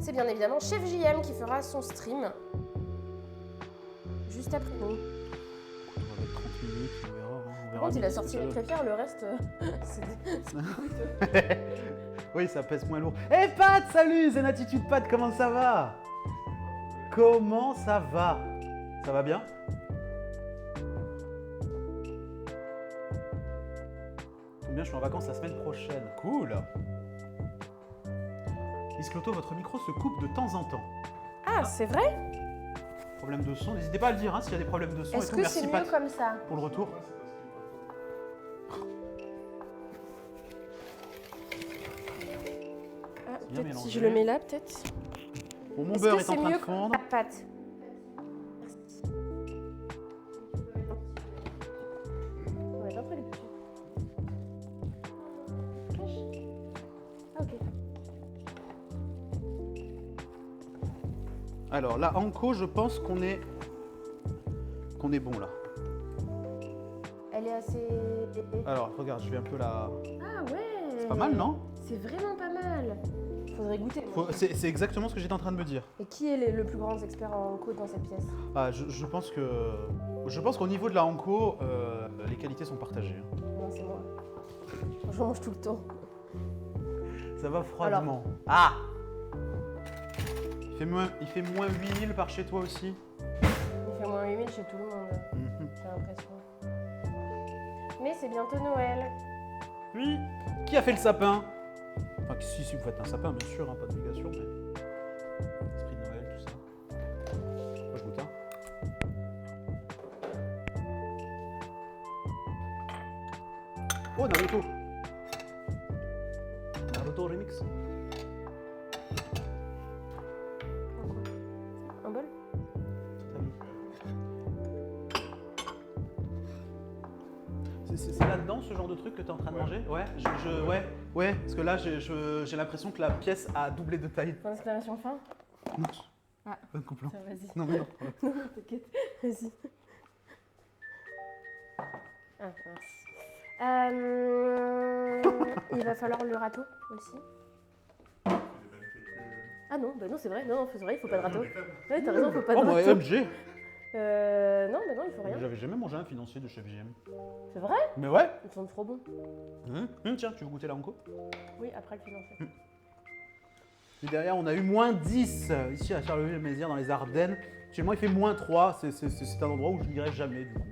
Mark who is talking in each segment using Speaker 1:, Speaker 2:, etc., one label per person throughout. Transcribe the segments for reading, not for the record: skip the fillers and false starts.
Speaker 1: c'est bien évidemment Chef JM qui fera son stream juste après nous.
Speaker 2: On va mettre 30 minutes, on verra. Hein. On
Speaker 1: Par
Speaker 2: verra
Speaker 1: contre, il a
Speaker 2: vite ce que
Speaker 1: sorti
Speaker 2: ça
Speaker 1: les
Speaker 2: donne.
Speaker 1: crêpières, le reste, c'est
Speaker 2: Oui, ça pèse moins lourd. Eh Pat, salut, Zen Attitude Pat, comment ça va? Comment ça va? Ça va bien? Tombe bien, je suis en vacances la semaine prochaine. Cool. Miss Cloto, votre micro se coupe de temps en temps.
Speaker 1: Ah, c'est vrai?
Speaker 2: Problème de son, n'hésitez pas à le dire hein, s'il y a des problèmes de son.
Speaker 1: Est-ce
Speaker 2: et tout.
Speaker 1: que
Speaker 2: Merci
Speaker 1: c'est mieux
Speaker 2: Pat
Speaker 1: comme ça?
Speaker 2: pour le retour.
Speaker 1: Ah,
Speaker 2: bien
Speaker 1: peut-être si
Speaker 2: mélangé.
Speaker 1: je le mets là, peut-être.
Speaker 2: Bon, mon
Speaker 1: Est-ce
Speaker 2: beurre
Speaker 1: que
Speaker 2: est en
Speaker 1: c'est
Speaker 2: train de
Speaker 1: mieux
Speaker 2: fondre.
Speaker 1: comme la pâte? On va mettre un peu les petits. Cache. Ah, ok.
Speaker 2: Alors là, Anko, je pense qu'on est bon là.
Speaker 1: Elle est assez...
Speaker 2: Alors, regarde, je vais un peu la...
Speaker 1: Ah ouais!
Speaker 2: C'est pas mal, non?
Speaker 1: C'est vraiment pas mal. Faudrait goûter.
Speaker 2: C'est exactement ce que j'étais en train de me dire.
Speaker 1: Et qui est le plus grand expert en code dans cette pièce?
Speaker 2: Ah, je pense que... Je pense qu'au niveau de la Anko, les qualités sont partagées. hein.
Speaker 1: Non, c'est moi. J'en mange tout le temps.
Speaker 2: Ça va froidement. Ah! Il fait moins 8000 par chez toi aussi?
Speaker 1: Il fait moins 8000 chez tout le monde,
Speaker 2: Mhm.
Speaker 1: j'ai l'impression. Mais c'est bientôt Noël.
Speaker 2: Oui. Qui a fait le sapin? Enfin, si vous faites un sapin, bien sûr, hein, pas d'obligation, mais... Esprit de Noël, tout ça. Moi, je goûte un. Oh, Naruto! Naruto Remix.
Speaker 1: Un bol?
Speaker 2: C'est là-dedans ce genre de truc que tu es en train de manger? Ouais, ouais, parce que là j'ai l'impression que la pièce a doublé de taille.
Speaker 1: Point d'exclamation fin?
Speaker 2: Non,
Speaker 1: Ah.
Speaker 2: pas de couple.
Speaker 1: Ça, vas-y.
Speaker 2: Non, mais non.
Speaker 1: Non, t'inquiète. Vas-y. Ah, merci. Il va falloir le râteau aussi. Ah non, bah non, c'est vrai. Non, c'est vrai, il faut pas de râteau. Ouais, t'as raison, il faut pas de
Speaker 2: Oh, moi,
Speaker 1: râteau.
Speaker 2: MG!
Speaker 1: Non, bah non, il faut rien.
Speaker 2: J'avais jamais mangé un financier de Chef JM.
Speaker 1: C'est vrai?
Speaker 2: Mais ouais!
Speaker 1: Ils sont trop bons.
Speaker 2: Tiens, tu veux goûter la Anko?
Speaker 1: Oui, après le financier.
Speaker 2: Et derrière, on a eu moins 10 ici à Charleville-Mézières dans les Ardennes. Chez moi, il fait moins 3. C'est un endroit où je n'irai jamais du coup.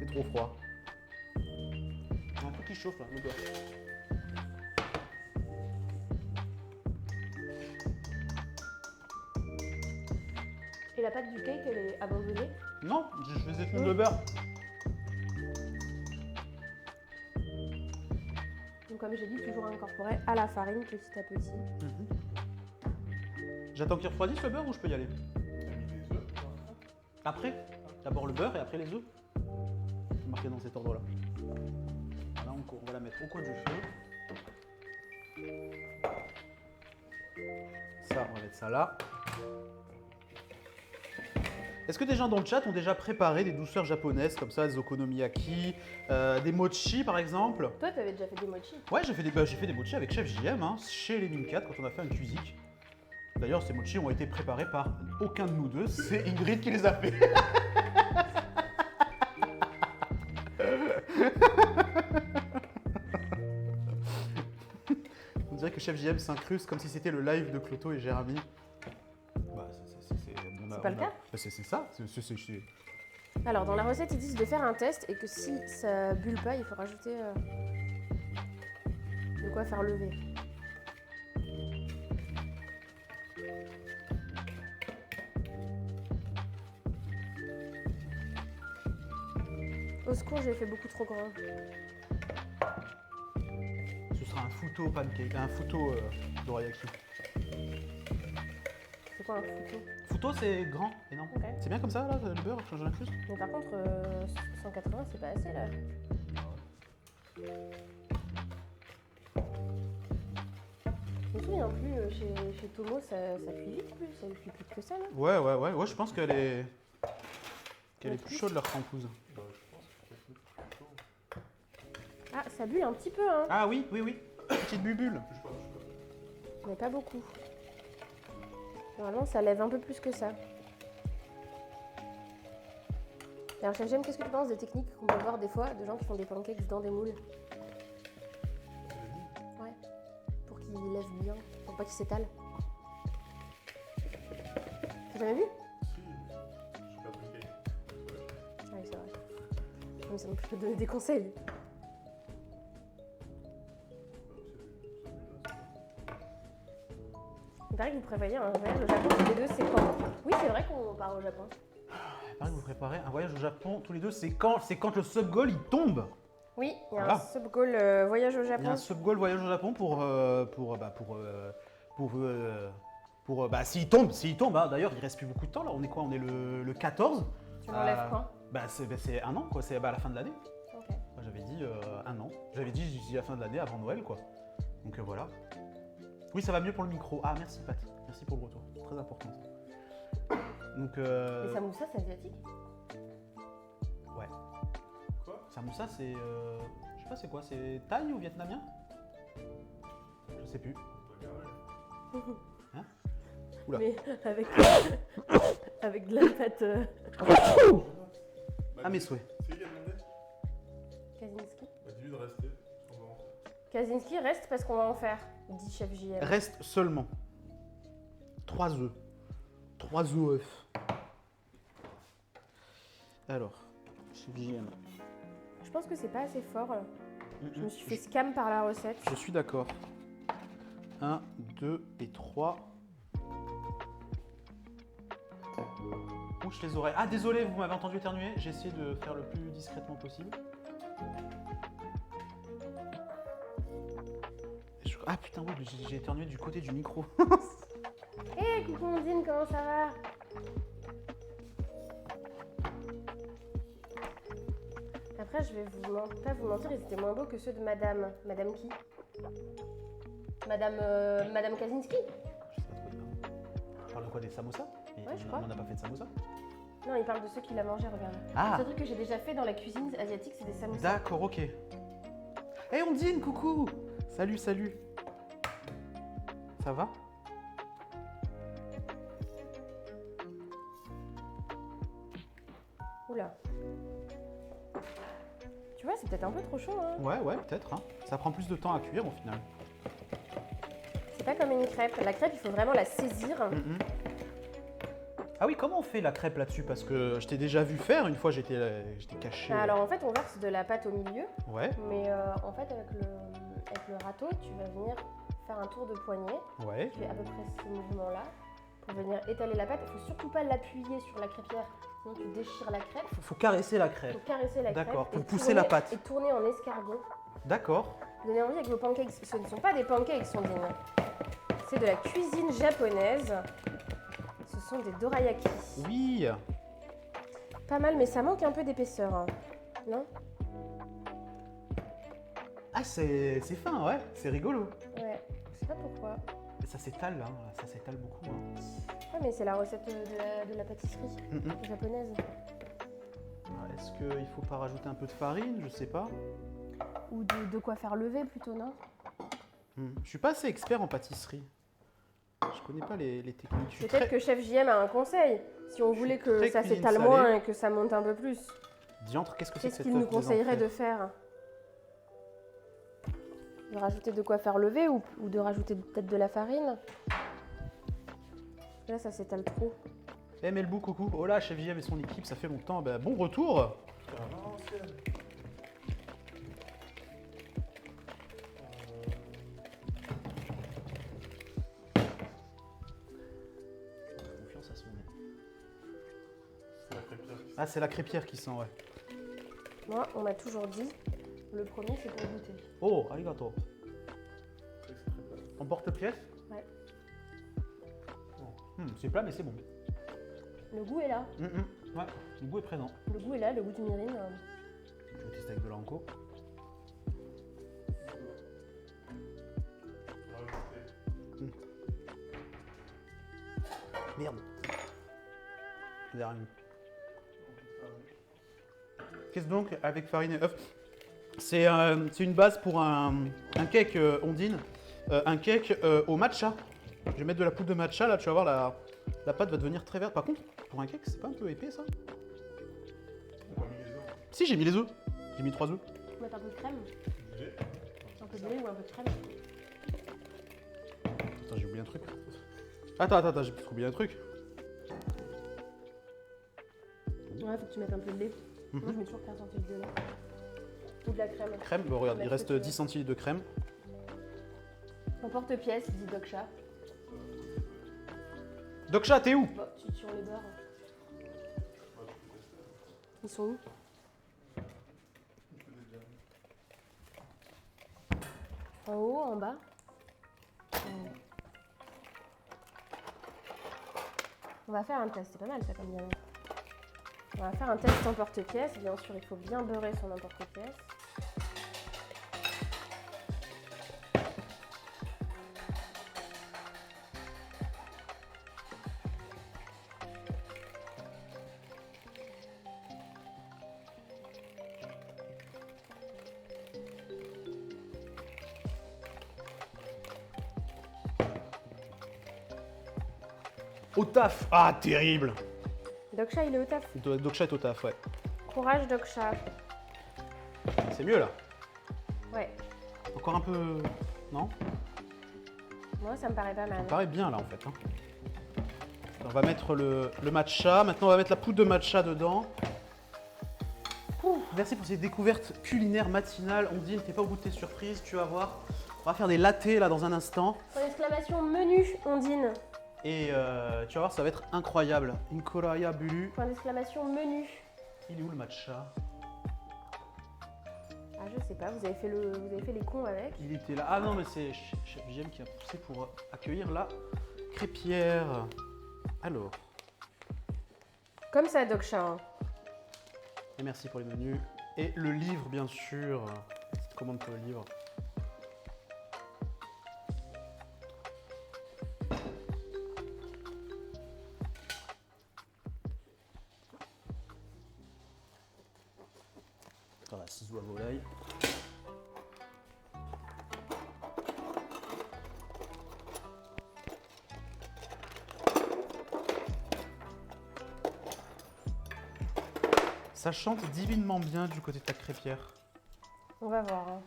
Speaker 2: Il fait trop froid. Un peu qui chauffe là, le beurre.
Speaker 1: Et la pâte du cake, elle est abandonnée?
Speaker 2: Non, je faisais fondre le beurre.
Speaker 1: Donc comme j'ai dit, toujours incorporer à la farine petit à petit.
Speaker 2: J'attends qu'il refroidisse le beurre ou je peux y aller? Après? D'abord le beurre et après les œufs? C'est marqué dans cet ordre-là. Là, on va la mettre au coin du feu. Ça, on va mettre ça là. Est-ce que des gens dans le chat ont déjà préparé des douceurs japonaises comme ça, des okonomiyaki, des mochi par exemple?
Speaker 1: Toi, t'avais déjà fait des mochi?
Speaker 2: Ouais, j'ai fait des mochi avec Chef JM, hein, chez les Mine 4 quand on a fait un cuisique. D'ailleurs, ces mochi ont été préparés par aucun de nous deux, c'est Ingrid qui les a fait. On dirait que Chef JM s'incruste comme si c'était le live de Cloto et Jérémy. Bah,
Speaker 1: C'est pas le cas?
Speaker 2: Bah, c'est ça.
Speaker 1: Alors, dans la recette, ils disent de faire un test et que si ça bulle pas, il faut rajouter de quoi faire lever. Au secours, j'ai fait beaucoup trop grand.
Speaker 2: Ce sera un futo pancake, un futo dorayaki.
Speaker 1: C'est quoi un futo?
Speaker 2: Futo, c'est grand, énorme.
Speaker 1: Ok.
Speaker 2: C'est bien comme ça, là, le beurre, quand j'en incruste?
Speaker 1: Mais par contre, 180, c'est pas assez là. Je me souviens plus, chez Tomo, ça cuit vite plus, ça cuit plus que ça là.
Speaker 2: Ouais, je pense qu'elle est plus chaude, leur crampouse.
Speaker 1: Ah, ça bulle un petit peu, hein.
Speaker 2: Ah oui. Petite bubule.
Speaker 1: Mais pas beaucoup. Normalement, ça lève un peu plus que ça. Alors, Chef Jem, qu'est-ce que tu penses des techniques qu'on peut voir des fois de gens qui font des pancakes dans des moules? Ouais. Pour qu'ils lèvent bien, pour pas qu'ils s'étalent. T'as jamais vu?
Speaker 3: Si, je suis pas truqué.
Speaker 1: Ah oui, c'est vrai. Mais ça m'empêche de donner des conseils. Il paraît que vous prévoyez un voyage au Japon tous les deux, c'est quand? Oui, c'est vrai qu'on part au Japon.
Speaker 2: Pareil, vous préparez un voyage au Japon tous les deux. C'est quand le sub-goal il tombe.
Speaker 1: Oui, il y a
Speaker 2: Voilà.
Speaker 1: un sub-goal voyage au
Speaker 2: Il y a
Speaker 1: Japon.
Speaker 2: un sub-goal voyage au Japon s'il tombe, hein. D'ailleurs il reste plus beaucoup de temps là. On est quoi? On est le 14.
Speaker 1: Tu m'enlèves quand?
Speaker 2: C'est un an quoi. C'est à la fin de l'année.
Speaker 1: Ok.
Speaker 2: Moi, j'avais dit un an. J'avais dit d'ici la fin de l'année avant Noël quoi. Donc voilà. Oui, ça va mieux pour le micro. Ah merci Pat. Merci pour le retour. C'est très important ça. Donc
Speaker 1: Les samoussas, c'est asiatique?
Speaker 2: ouais.
Speaker 3: Quoi?
Speaker 2: Samoussa c'est je sais pas c'est quoi, c'est thaï ou vietnamien? Je sais plus.
Speaker 3: Pas grave.
Speaker 2: Oula.
Speaker 1: Mais avec, avec de la pâte
Speaker 2: Ah mes souhaits.
Speaker 3: C'est qui qui a demandé?
Speaker 1: Kaczynski.
Speaker 3: Bah dis-lui de rester. On va en faire.
Speaker 1: Kaczynski reste parce qu'on va en faire, dit Chef JM.
Speaker 2: Reste seulement 3 œufs. 3 œufs. Alors, chez JM.
Speaker 1: Je pense que c'est pas assez fort. Là. Je me suis fait scam par la recette.
Speaker 2: Je suis d'accord. 1, 2 et 3. Bouche les oreilles. Ah désolé, vous m'avez entendu éternuer. J'ai essayé de faire le plus discrètement possible. Ah putain oui, j'ai éternué du côté du micro.
Speaker 1: Hé, coucou Ondine, comment ça va? Après, je vais pas vous mentir, ils étaient moins beaux que ceux de Madame. Madame qui? Madame Kaczynski?
Speaker 2: Je sais pas trop dire. On parle de quoi, des samosas?
Speaker 1: Ouais, je crois.
Speaker 2: On n'a pas fait de samosa?
Speaker 1: Non, il parle de ceux qui l'a mangé, regarde.
Speaker 2: Ah.
Speaker 1: C'est un truc que j'ai déjà fait dans la cuisine asiatique, c'est des samoussas.
Speaker 2: D'accord, ok. Hey Ondine, coucou. Salut, salut. Ça va?
Speaker 1: Oula. Tu vois, c'est peut-être un peu trop chaud, hein.
Speaker 2: Ouais, peut-être. Hein. Ça prend plus de temps à cuire au final.
Speaker 1: C'est pas comme une crêpe. La crêpe, il faut vraiment la saisir.
Speaker 2: Ah oui, comment on fait la crêpe là-dessus? Parce que je t'ai déjà vu faire, une fois j'étais caché.
Speaker 1: Alors en fait, on verse de la pâte au milieu,
Speaker 2: Ouais,
Speaker 1: mais en fait, avec le râteau, tu vas venir faire un tour de poignet.
Speaker 2: ouais.
Speaker 1: Tu fais à peu près ce mouvement-là pour venir étaler la pâte. Il faut surtout pas l'appuyer sur la crêpière, sinon tu déchires la crêpe.
Speaker 2: Faut caresser la
Speaker 1: Il
Speaker 2: crêpe.
Speaker 1: faut caresser la crêpe.
Speaker 2: D'accord, faut
Speaker 1: et
Speaker 2: pousser
Speaker 1: tourner-
Speaker 2: la pâte.
Speaker 1: Et tourner en escargot.
Speaker 2: D'accord.
Speaker 1: Donnez envie avec vos pancakes. Ce ne sont pas des pancakes, Sondine. C'est de la cuisine japonaise. Ce sont des dorayaki.
Speaker 2: Oui.
Speaker 1: Pas mal, mais ça manque un peu d'épaisseur. Hein. Non?
Speaker 2: Ah, c'est fin, ouais. C'est rigolo.
Speaker 1: Ouais, je sais pas pourquoi.
Speaker 2: Mais ça s'étale, là. Ça s'étale beaucoup. Hein.
Speaker 1: Ouais, mais c'est la recette de la pâtisserie japonaise.
Speaker 2: Est-ce qu'il faut pas rajouter un peu de farine? Je sais pas.
Speaker 1: Ou de quoi faire lever plutôt, non?
Speaker 2: Je suis pas assez expert en pâtisserie. Je connais pas les techniques. Je suis
Speaker 1: Peut-être que Chef JM a un conseil. Si on voulait que
Speaker 2: très
Speaker 1: ça
Speaker 2: cuisine
Speaker 1: s'étale
Speaker 2: salée.
Speaker 1: moins et que ça monte un peu plus,
Speaker 2: Diantre, qu'est-ce que c'est que
Speaker 1: qu'est-ce
Speaker 2: cette
Speaker 1: qu'il nous
Speaker 2: œuf
Speaker 1: conseillerait de
Speaker 2: désenflé?
Speaker 1: faire? De rajouter de quoi faire lever ou de rajouter peut-être de la farine? Là, ça s'étale trop.
Speaker 2: Eh Melbou, coucou. Oh là, Chef JM et son équipe, ça fait longtemps. Bah, bon retour.
Speaker 3: Putain, à l'ancienne.
Speaker 2: Confiance à son nez.
Speaker 3: C'est la crêpière.
Speaker 2: Ah, c'est la crêpière qui sent, ouais.
Speaker 1: Moi, on m'a toujours dit, le premier, c'est pour goûter.
Speaker 2: Oh, arigato.
Speaker 3: C'est très plat.
Speaker 2: En porte-pièce?
Speaker 1: Ouais.
Speaker 2: C'est plat, mais c'est bon.
Speaker 1: Le goût est là.
Speaker 2: Ouais, le goût est présent.
Speaker 1: Le goût est là, le goût du mirin.
Speaker 2: Je vais tester avec de l'anco. Merde. Derrière nous. Qu'est-ce donc avec farine et œuf? C'est une base pour un cake Ondine, un cake au matcha. Je vais mettre de la poudre de matcha, là, tu vas voir, la pâte va devenir très verte. Par contre, pour un cake, c'est pas un peu épais, ça?
Speaker 3: On a pas mis les œufs.
Speaker 2: Si, j'ai mis les œufs. J'ai mis 3 œufs.
Speaker 1: On va mettre un peu de crème.
Speaker 3: Du lait.
Speaker 1: Un peu de lait ou un peu de crème.
Speaker 2: Attends, j'ai oublié un truc. Attends, j'ai oublié un truc.
Speaker 1: Ouais, faut que tu mettes un peu de lait. Moi, je mets toujours 15 centilitres de lait. Ou de la crème.
Speaker 2: Crème, bon, regarde, il
Speaker 1: Mettre
Speaker 2: reste
Speaker 1: ce que tu
Speaker 2: 10 centilitres de crème.
Speaker 1: En porte-pièce, dit Doksha.
Speaker 2: Doksha, t'es où?
Speaker 1: Bon, tu sur les beurres. Ils sont où? En haut, en bas? En haut. On va faire un test, c'est pas mal ça comme bien. On va faire un test en porte-pièce. Bien sûr, il faut bien beurrer son emporte-pièce.
Speaker 2: Au taf. Ah, terrible.
Speaker 1: Doksha, il est au taf.
Speaker 2: Doksha est au taf, ouais.
Speaker 1: Courage, Doksha.
Speaker 2: C'est mieux, là.
Speaker 1: Ouais,
Speaker 2: Encore un peu... Non?
Speaker 1: moi ça me paraît pas
Speaker 2: Ça
Speaker 1: mal.
Speaker 2: me paraît bien, là, en fait. Hein. On va mettre le matcha. Maintenant, on va mettre la poudre de matcha dedans. Ouh, merci pour ces découvertes culinaires matinales. Ondine, t'es pas au bout de tes surprises, tu vas voir. On va faire des lattés, là, dans un instant.
Speaker 1: Point d'exclamation menu, Ondine.
Speaker 2: Et tu vas voir, ça va être incroyable. Inkoraya Bulu.
Speaker 1: Point d'exclamation menu.
Speaker 2: Il est où, le matcha?
Speaker 1: Ah, je sais pas, vous avez fait les cons avec.
Speaker 2: Il était là. Ah non, mais c'est Chef JM qui a poussé pour accueillir la crêpière. Alors,
Speaker 1: Comme ça, Doksha. Hein.
Speaker 2: et merci pour les menus. Et le livre, bien sûr. Petite commande pour le livre. Voilà, ciseaux à volaille. Ça chante divinement bien du côté de ta crêpière.
Speaker 1: On va voir. Hein.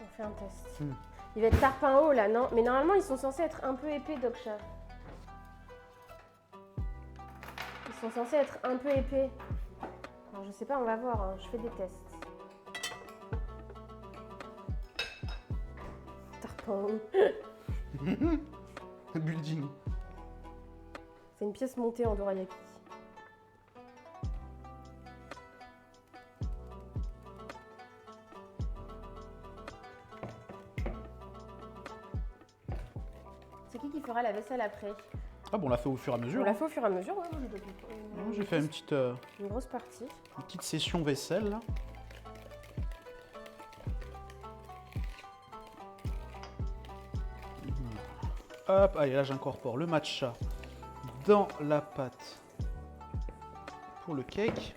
Speaker 1: On fait un test.
Speaker 2: Hmm.
Speaker 1: Il va être tarpin haut là, non? Mais normalement, ils sont censés être un peu épais, Doksha. Ils sont censés être un peu épais. Alors, je sais pas, on va voir. Hein. Je fais des tests. Tarpin haut.
Speaker 2: Building.
Speaker 1: C'est une pièce montée en dorayaki. C'est qui fera la vaisselle après?
Speaker 2: Ah bon, on l'a fait au fur et à mesure.
Speaker 1: On l'a fait au fur et à mesure, ouais.
Speaker 2: Non, j'ai fait une petite
Speaker 1: partie.
Speaker 2: session vaisselle là. Hop, allez, là j'incorpore le matcha dans la pâte pour le cake.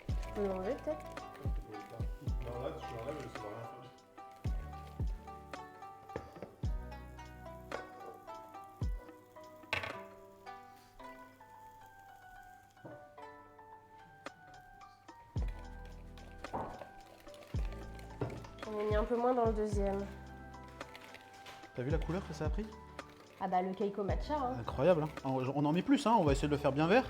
Speaker 1: Tu peux l'enlever peut-être?
Speaker 3: Non, là, tu l'enlèves et ça va rien faire.
Speaker 1: On a mis un peu moins dans le deuxième.
Speaker 2: T'as vu la couleur que ça a pris?
Speaker 1: Ah bah le cake au matcha, hein.
Speaker 2: Incroyable, hein. On en met plus, hein. On va essayer de le faire bien vert.